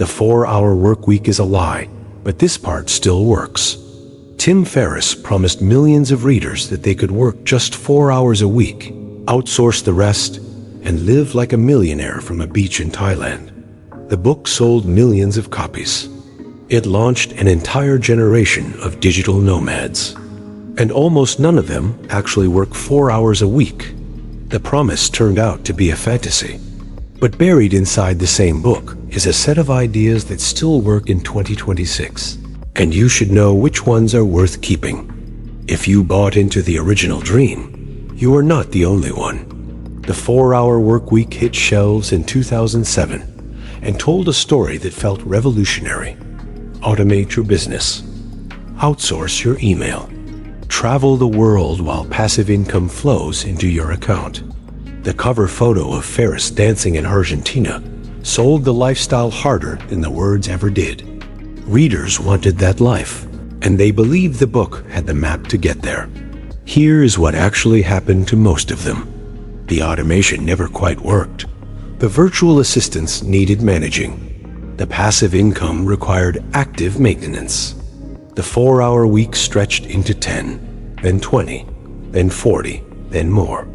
The 4-hour work week is a lie, but this part still works. Tim Ferriss promised millions of readers that they could work just 4 hours a week, outsource the rest, and live like a millionaire from a beach in Thailand. The book sold millions of copies. It launched an entire generation of digital nomads. And almost none of them actually work 4 hours a week. The promise turned out to be a fantasy. But buried inside the same book is a set of ideas that still work in 2026. And you should know which ones are worth keeping. If you bought into the original dream, you are not the only one. The 4-hour work week hit shelves in 2007 and told a story that felt revolutionary. Automate your business. Outsource your email. Travel the world while passive income flows into your account. The cover photo of Ferriss dancing in Argentina sold the lifestyle harder than the words ever did. Readers wanted that life, and they believed the book had the map to get there. Here is what actually happened to most of them. The automation never quite worked. The virtual assistants needed managing. The passive income required active maintenance. The 4-hour week stretched into 10, then 20, then 40, then more.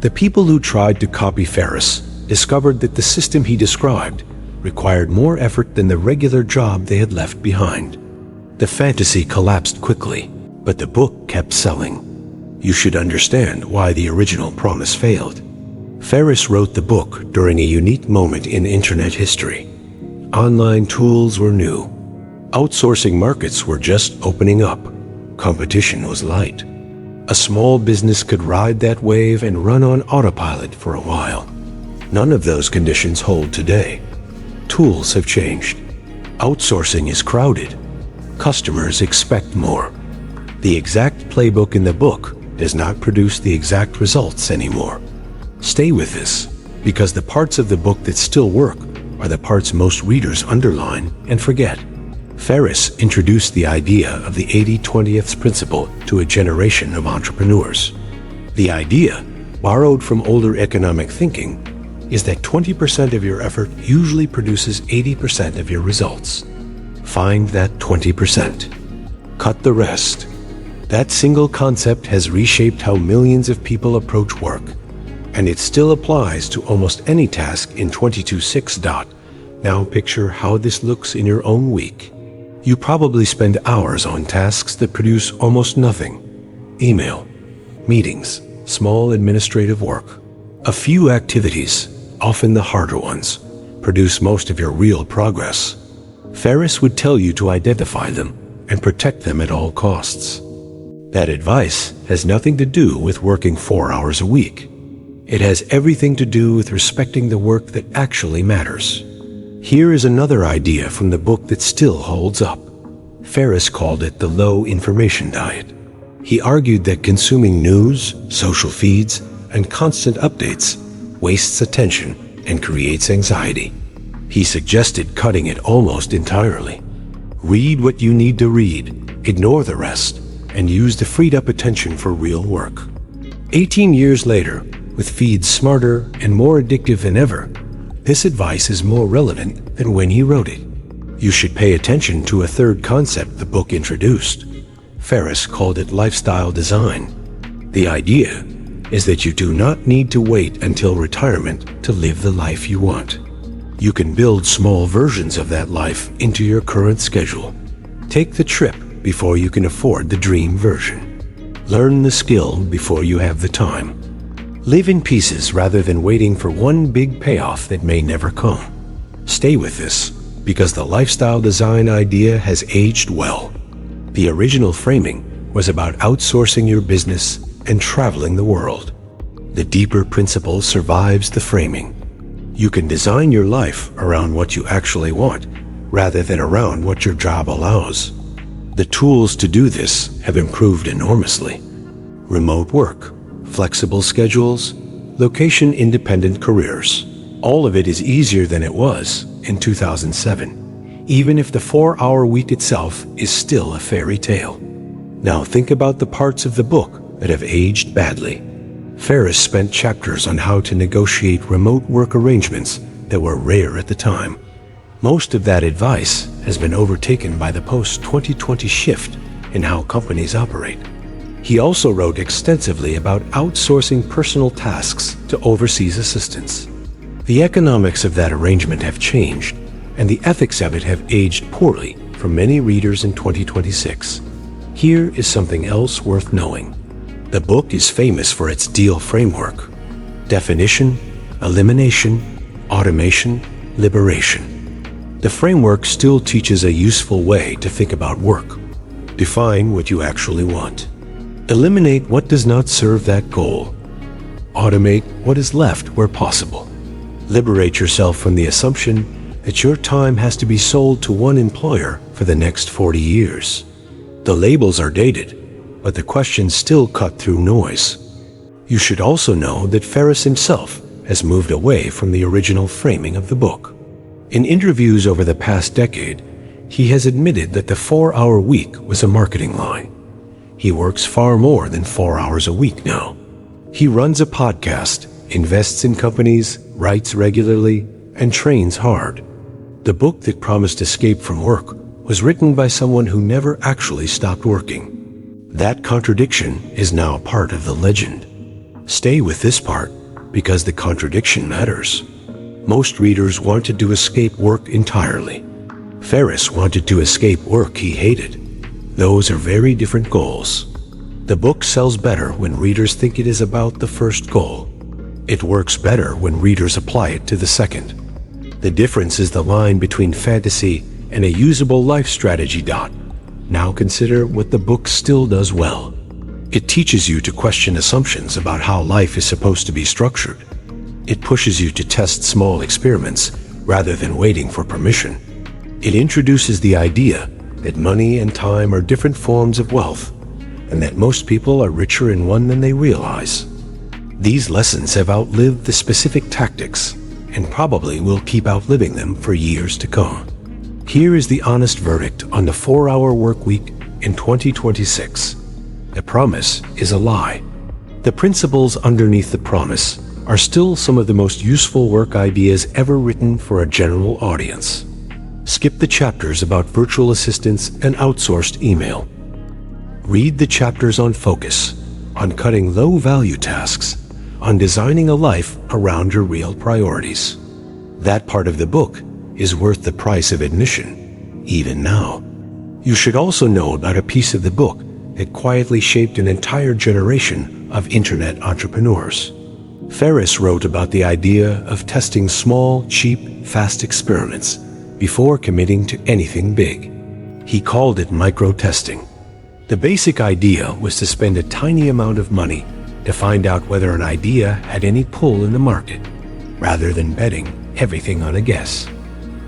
The people who tried to copy Ferriss discovered that the system he described required more effort than the regular job they had left behind. The fantasy collapsed quickly, but the book kept selling. You should understand why the original promise failed. Ferriss wrote the book during a unique moment in internet history. Online tools were new. Outsourcing markets were just opening up. Competition was light. A small business could ride that wave and run on autopilot for a while. None of those conditions hold today. Tools have changed. Outsourcing is crowded. Customers expect more. The exact playbook in the book does not produce the exact results anymore. Stay with this, because the parts of the book that still work are the parts most readers underline and forget. Ferriss introduced the idea of the 80-20th principle to a generation of entrepreneurs. The idea, borrowed from older economic thinking, is that 20% of your effort usually produces 80% of your results. Find that 20%. Cut the rest. That single concept has reshaped how millions of people approach work, and it still applies to almost any task in 22/6. Now picture how this looks in your own week. You probably spend hours on tasks that produce almost nothing. Email, meetings, small administrative work. A few activities, often the harder ones, produce most of your real progress. Ferriss would tell you to identify them and protect them at all costs. That advice has nothing to do with working 4 hours a week. It has everything to do with respecting the work that actually matters. Here is another idea from the book that still holds up. Ferriss called it the low information diet. He argued that consuming news, social feeds, and constant updates wastes attention and creates anxiety. He suggested cutting it almost entirely. Read what you need to read, ignore the rest, and use the freed up attention for real work. 18 years later, with feeds smarter and more addictive than ever, this advice is more relevant than when he wrote it. You should pay attention to a third concept the book introduced. Ferriss called it lifestyle design. The idea is that you do not need to wait until retirement to live the life you want. You can build small versions of that life into your current schedule. Take the trip before you can afford the dream version. Learn the skill before you have the time. Live in pieces rather than waiting for one big payoff that may never come. Stay with this, because the lifestyle design idea has aged well. The original framing was about outsourcing your business and traveling the world. The deeper principle survives the framing. You can design your life around what you actually want, rather than around what your job allows. The tools to do this have improved enormously. Remote work, flexible schedules, location-independent careers. All of it is easier than it was in 2007, even if the 4-hour week itself is still a fairy tale. Now think about the parts of the book that have aged badly. Ferriss spent chapters on how to negotiate remote work arrangements that were rare at the time. Most of that advice has been overtaken by the post-2020 shift in how companies operate. He also wrote extensively about outsourcing personal tasks to overseas assistants. The economics of that arrangement have changed, and the ethics of it have aged poorly for many readers in 2026. Here is something else worth knowing. The book is famous for its DEAL framework: definition, elimination, automation, liberation. The framework still teaches a useful way to think about work. Define what you actually want. Eliminate what does not serve that goal. Automate what is left where possible. Liberate yourself from the assumption that your time has to be sold to one employer for the next 40 years. The labels are dated, but the questions still cut through noise. You should also know that Ferriss himself has moved away from the original framing of the book. In interviews over the past decade, he has admitted that the 4-hour week was a marketing lie. He works far more than 4 hours a week now. He runs a podcast, invests in companies, writes regularly, and trains hard. The book that promised escape from work was written by someone who never actually stopped working. That contradiction is now part of the legend. Stay with this part, because the contradiction matters. Most readers wanted to escape work entirely. Ferriss wanted to escape work he hated. Those are very different goals. The book sells better when readers think it is about the first goal. It works better when readers apply it to the second. The difference is the line between fantasy and a usable life strategy. Now consider what the book still does well. It teaches you to question assumptions about how life is supposed to be structured. It pushes you to test small experiments rather than waiting for permission. It introduces the idea that money and time are different forms of wealth, and that most people are richer in one than they realize. These lessons have outlived the specific tactics, and probably will keep outliving them for years to come. Here is the honest verdict on the 4-hour work week in 2026. The promise is a lie. The principles underneath the promise are still some of the most useful work ideas ever written for a general audience. Skip the chapters about virtual assistants and outsourced email. Read the chapters on focus, on cutting low-value tasks, on designing a life around your real priorities. That part of the book is worth the price of admission, even now. You should also know about a piece of the book that quietly shaped an entire generation of internet entrepreneurs. Ferriss wrote about the idea of testing small, cheap, fast experiments before committing to anything big. He called it micro-testing. The basic idea was to spend a tiny amount of money to find out whether an idea had any pull in the market, rather than betting everything on a guess.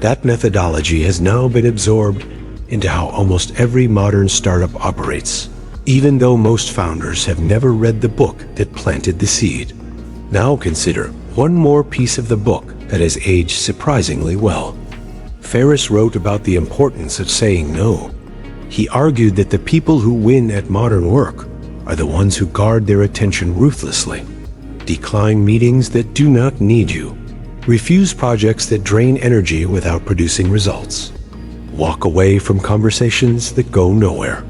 That methodology has now been absorbed into how almost every modern startup operates, even though most founders have never read the book that planted the seed. Now consider one more piece of the book that has aged surprisingly well. Ferriss wrote about the importance of saying no. He argued that the people who win at modern work are the ones who guard their attention ruthlessly, decline meetings that do not need you, refuse projects that drain energy without producing results, walk away from conversations that go nowhere.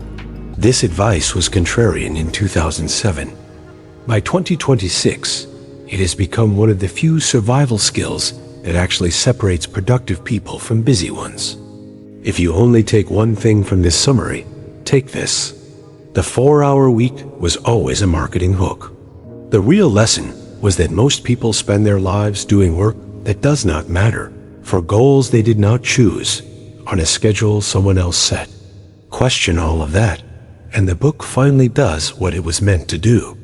This advice was contrarian in 2007. By 2026, it has become one of the few survival skills that actually separates productive people from busy ones. If you only take one thing from this summary, take this. The 4-hour week was always a marketing hook. The real lesson was that most people spend their lives doing work that does not matter, for goals they did not choose, on a schedule someone else set. Question all of that, and the book finally does what it was meant to do.